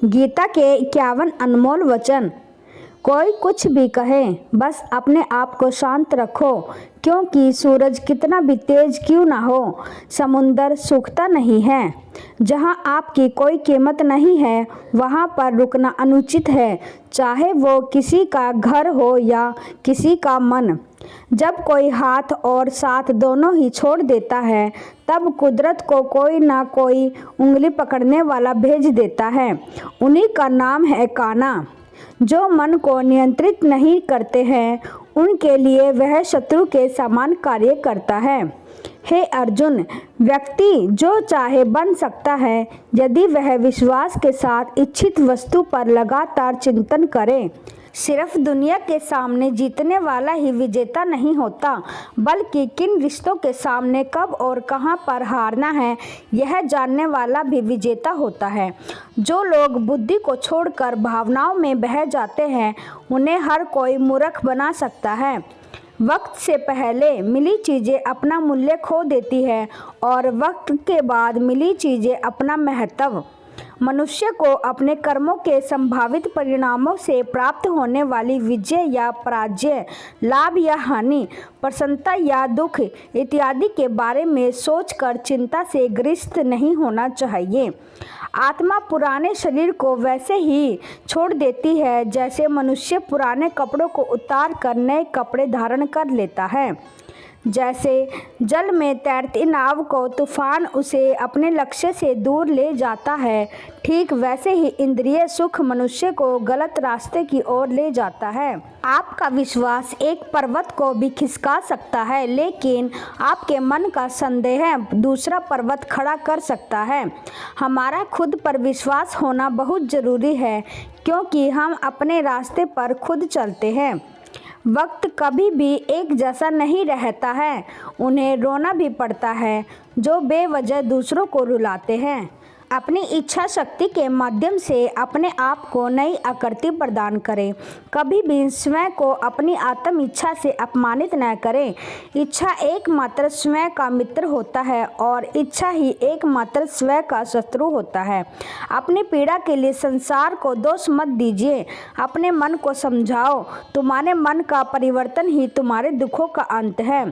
गीता के 51 अनमोल वचन। कोई कुछ भी कहे, बस अपने आप को शांत रखो, क्योंकि सूरज कितना भी तेज क्यों ना हो, समुंदर सूखता नहीं है। जहाँ आपकी कोई कीमत नहीं है, वहाँ पर रुकना अनुचित है, चाहे वो किसी का घर हो या किसी का मन। जब कोई हाथ और साथ दोनों ही छोड़ देता है, तब कुदरत को कोई ना कोई उंगली पकड़ने वाला भेज देता है। उन्हीं का नाम है कान्हा। जो मन को नियंत्रित नहीं करते हैं, उनके लिए वह शत्रु के समान कार्य करता है। हे अर्जुन, व्यक्ति जो चाहे बन सकता है, यदि वह विश्वास के साथ इच्छित वस्तु पर लगातार चिंतन करे। सिर्फ दुनिया के सामने जीतने वाला ही विजेता नहीं होता, बल्कि किन रिश्तों के सामने कब और कहां पर हारना है, यह जानने वाला भी विजेता होता है। जो लोग बुद्धि को छोड़कर भावनाओं में बह जाते हैं, उन्हें हर कोई मूर्ख बना सकता है। वक्त से पहले मिली चीज़ें अपना मूल्य खो देती है और वक्त के बाद मिली चीज़ें अपना महत्व। मनुष्य को अपने कर्मों के संभावित परिणामों से प्राप्त होने वाली विजय या पराजय, लाभ या हानि, प्रसन्नता या दुख इत्यादि के बारे में सोचकर चिंता से ग्रस्त नहीं होना चाहिए। आत्मा पुराने शरीर को वैसे ही छोड़ देती है जैसे मनुष्य पुराने कपड़ों को उतार कर नए कपड़े धारण कर लेता है। जैसे जल में तैरती नाव को तूफान उसे अपने लक्ष्य से दूर ले जाता है, ठीक वैसे ही इंद्रिय सुख मनुष्य को गलत रास्ते की ओर ले जाता है। आपका विश्वास एक पर्वत को भी खिसका सकता है, लेकिन आपके मन का संदेह दूसरा पर्वत खड़ा कर सकता है। हमारा खुद पर विश्वास होना बहुत ज़रूरी है, क्योंकि हम अपने रास्ते पर खुद चलते हैं। वक्त कभी भी एक जैसा नहीं रहता है। उन्हें रोना भी पड़ता है जो बेवजह दूसरों को रुलाते हैं। अपनी इच्छा शक्ति के माध्यम से अपने आप को नई आकृति प्रदान करें। कभी भी स्वयं को अपनी आत्म इच्छा से अपमानित न करें। इच्छा एकमात्र स्वयं का मित्र होता है और इच्छा ही एकमात्र स्वयं का शत्रु होता है। अपनी पीड़ा के लिए संसार को दोष मत दीजिए। अपने मन को समझाओ, तुम्हारे मन का परिवर्तन ही तुम्हारे दुखों का अंत है।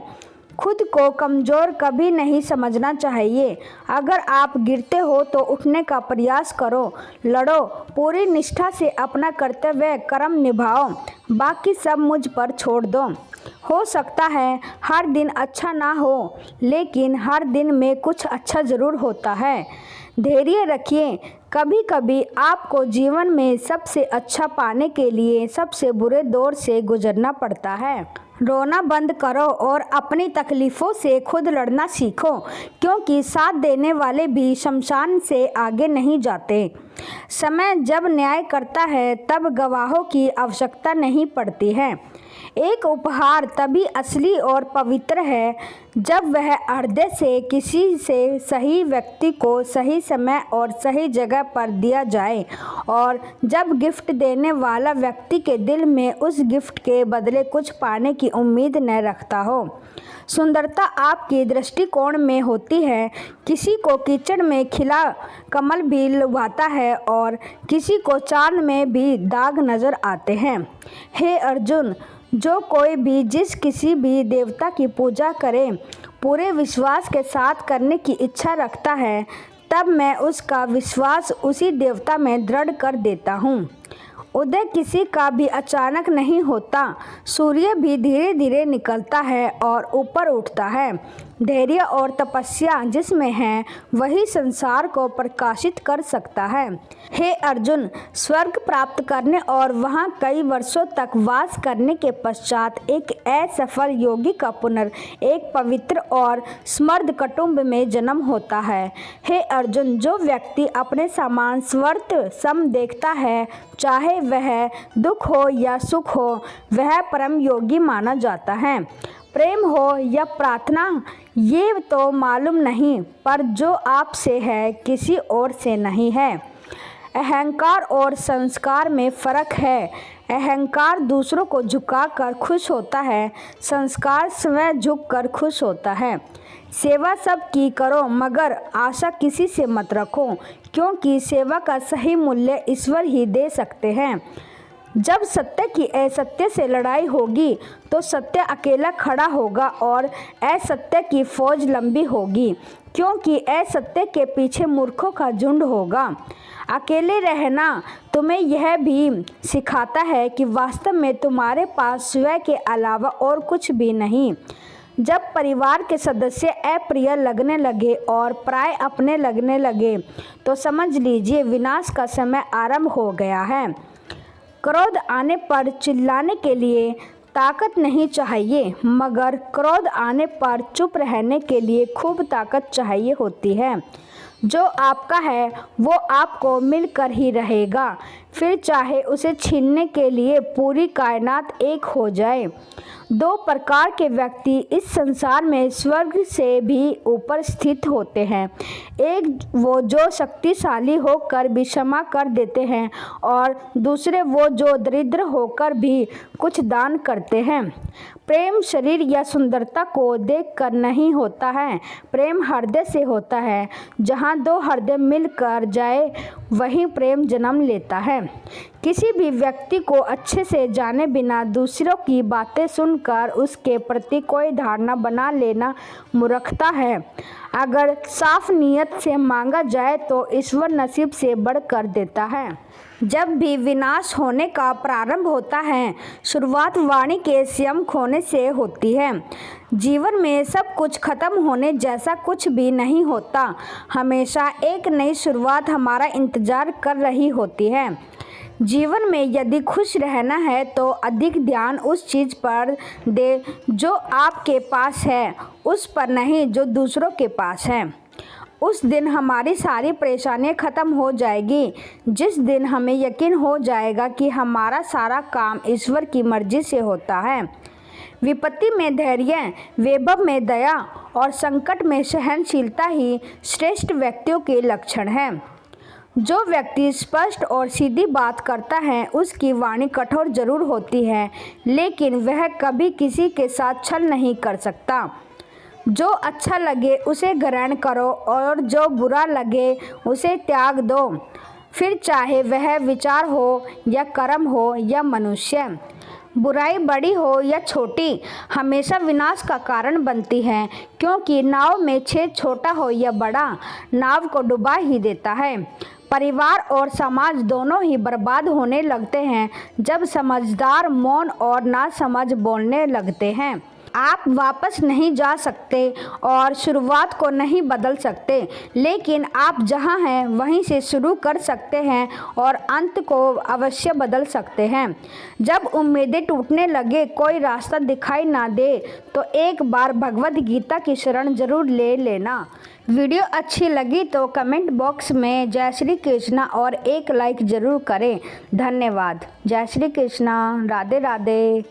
खुद को कमज़ोर कभी नहीं समझना चाहिए। अगर आप गिरते हो तो उठने का प्रयास करो, लड़ो, पूरी निष्ठा से अपना कर्तव्य कर्म निभाओ, बाकी सब मुझ पर छोड़ दो। हो सकता है हर दिन अच्छा ना हो, लेकिन हर दिन में कुछ अच्छा ज़रूर होता है। धैर्य रखिए। कभी कभी आपको जीवन में सबसे अच्छा पाने के लिए सबसे बुरे दौर से गुजरना पड़ता है। रोना बंद करो और अपनी तकलीफ़ों से खुद लड़ना सीखो, क्योंकि साथ देने वाले भी शमशान से आगे नहीं जाते। समय जब न्याय करता है, तब गवाहों की आवश्यकता नहीं पड़ती है। एक उपहार तभी असली और पवित्र है जब वह हृदय से किसी से सही व्यक्ति को सही समय और सही जगह पर दिया जाए, और जब गिफ्ट देने वाला व्यक्ति के दिल में उस गिफ्ट के बदले कुछ पाने की उम्मीद न रखता हो। सुंदरता आपकी दृष्टिकोण में होती है। किसी को कीचड़ में खिला कमल भी लुभाता है और किसी को चांद में भी दाग नजर आते हैं। हे अर्जुन, जो कोई भी जिस किसी भी देवता की पूजा करे, पूरे विश्वास के साथ करने की इच्छा रखता है, तब मैं उसका विश्वास उसी देवता में दृढ़ कर देता हूँ। उदय किसी का भी अचानक नहीं होता। सूर्य भी धीरे धीरे निकलता है और ऊपर उठता है। धैर्य और तपस्या जिसमें है, वही संसार को प्रकाशित कर सकता है। हे अर्जुन, स्वर्ग प्राप्त करने और वहां कई वर्षों तक वास करने के पश्चात एक असफल योगी का एक पवित्र और समृद्ध कुटुंब में जन्म होता है। हे अर्जुन, जो व्यक्ति अपने समान स्वर्थ सम देखता है, चाहे वह दुख हो या सुख हो, वह परम योगी माना जाता है। प्रेम हो या प्रार्थना, ये तो मालूम नहीं, पर जो आपसे है किसी और से नहीं है। अहंकार और संस्कार में फ़र्क है। अहंकार दूसरों को झुकाकर खुश होता है, संस्कार स्वयं झुककर खुश होता है। सेवा सबकी करो मगर आशा किसी से मत रखो, क्योंकि सेवा का सही मूल्य ईश्वर ही दे सकते हैं। जब सत्य की असत्य से लड़ाई होगी तो सत्य अकेला खड़ा होगा और असत्य की फौज लंबी होगी, क्योंकि असत्य के पीछे मूर्खों का झुंड होगा। अकेले रहना तुम्हें यह भी सिखाता है कि वास्तव में तुम्हारे पास स्वयं के अलावा और कुछ भी नहीं। जब परिवार के सदस्य अप्रिय लगने लगे और प्राय अपने लगने लगे तो समझ लीजिए विनाश का समय आरंभ हो गया है। क्रोध आने पर चिल्लाने के लिए ताकत नहीं चाहिए, मगर क्रोध आने पर चुप रहने के लिए खूब ताकत चाहिए होती है। जो आपका है वो आपको मिलकर ही रहेगा, फिर चाहे उसे छीनने के लिए पूरी कायनात एक हो जाए। दो प्रकार के व्यक्ति इस संसार में स्वर्ग से भी ऊपर स्थित होते हैं। एक वो जो शक्तिशाली होकर भी क्षमा कर देते हैं और दूसरे वो जो दरिद्र होकर भी कुछ दान करते हैं। प्रेम शरीर या सुंदरता को देखकर नहीं होता है, प्रेम हृदय से होता है। जहाँ दो हृदय मिलकर जाए वहीं प्रेम जन्म लेता है। किसी भी व्यक्ति को अच्छे से जाने बिना दूसरों की बातें सुनकर उसके प्रति कोई धारणा बना लेना मूर्खता है। अगर साफ नीयत से मांगा जाए तो ईश्वर नसीब से बढ़कर देता है। जब भी विनाश होने का प्रारंभ होता है, शुरुआत वाणी के संयम खोने से होती है। जीवन में सब कुछ खत्म होने जैसा कुछ भी नहीं होता, हमेशा एक नई शुरुआत हमारा इंतजार कर रही होती है। जीवन में यदि खुश रहना है तो अधिक ध्यान उस चीज़ पर दे जो आपके पास है, उस पर नहीं जो दूसरों के पास है। उस दिन हमारी सारी परेशानियां खत्म हो जाएगी, जिस दिन हमें यकीन हो जाएगा कि हमारा सारा काम ईश्वर की मर्जी से होता है। विपत्ति में धैर्य, वैभव में दया और संकट में सहनशीलता ही श्रेष्ठ व्यक्तियों के लक्षण हैं। जो व्यक्ति स्पष्ट और सीधी बात करता है उसकी वाणी कठोर जरूर होती है, लेकिन वह कभी किसी के साथ छल नहीं कर सकता। जो अच्छा लगे उसे ग्रहण करो और जो बुरा लगे उसे त्याग दो, फिर चाहे वह विचार हो या कर्म हो या मनुष्य। बुराई बड़ी हो या छोटी हमेशा विनाश का कारण बनती है, क्योंकि नाव में छेद छोटा हो या बड़ा नाव को डुबा ही देता है। परिवार और समाज दोनों ही बर्बाद होने लगते हैं जब समझदार मौन और नासमझ बोलने लगते हैं। आप वापस नहीं जा सकते और शुरुआत को नहीं बदल सकते, लेकिन आप जहां हैं वहीं से शुरू कर सकते हैं और अंत को अवश्य बदल सकते हैं। जब उम्मीदें टूटने लगे, कोई रास्ता दिखाई ना दे, तो एक बार भगवद गीता की शरण जरूर ले लेना। वीडियो अच्छी लगी तो कमेंट बॉक्स में जय श्री कृष्णा और एक लाइक ज़रूर करें। धन्यवाद। जय श्री कृष्णा। राधे राधे।